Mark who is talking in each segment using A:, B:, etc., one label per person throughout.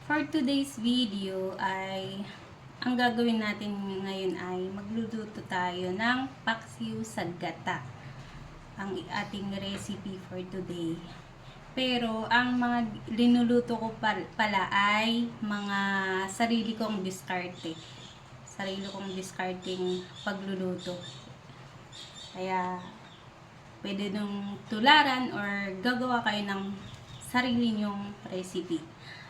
A: For today's video ay ang gagawin natin ngayon ay magluluto tayo ng paksiw sa gata. Ang ating recipe for today. Pero ang mga linuluto ko pala ay mga sarili kong diskarte. Sarili kong diskarting pagluluto. Kaya pwede nung tularan or gagawa kayo ng sarili nyong recipe.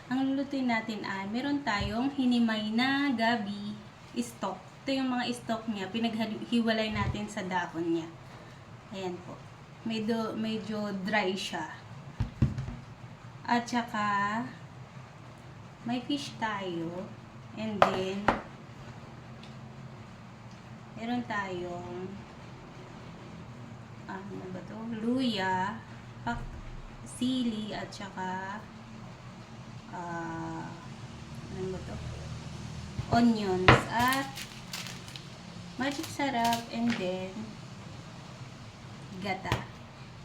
A: Ang lulutuin natin ay meron tayong hinimay na gabi stock. Ito yung mga stock niya, pinaghiwalay natin sa dahon niya. Ayan po. Medyo dry siya. At saka may fish tayo. And then meron tayong ano ba to? Luya, sili at saka ano ba to? Onions at magic sarap and then gata.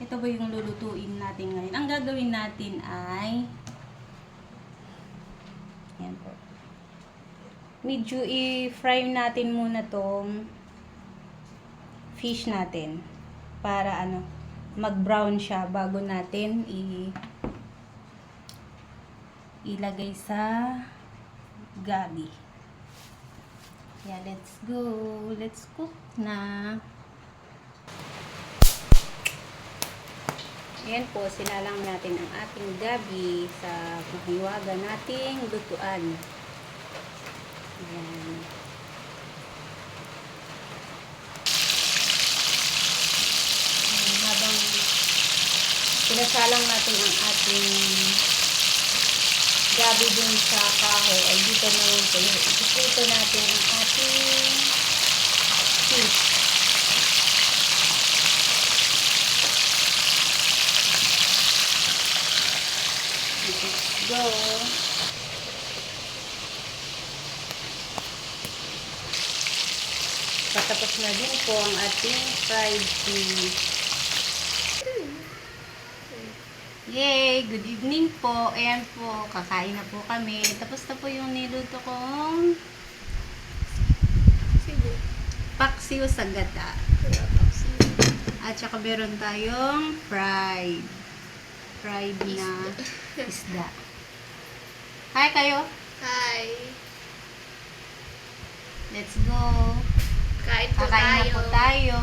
A: Ito ba yung lulutuin natin ngayon? Ang gagawin natin ay yan po. Medyo i-fry natin muna tong fish natin para mag-brown siya bago natin ilagay sa gabi. Yeah, let's go. Let's cook na. Ayan po, sinalang natin ang ating gabi sa mahiwaga nating lutuan. Ayan. Habang sinasalang natin ang ating gabi dun sa kahoy, ay dito naman po, ituputo natin ang ating fish. Let's go. Patapos na din po ang ating fried fish. Yay! Good evening po. Ayan po, kakain na po kami. Tapos na po yung niluto kong paksiw sa gata. At saka meron tayong fried na isda. Hi kayo!
B: Hi!
A: Let's go!
B: Kain po
A: Kakain na
B: tayo.
A: po tayo.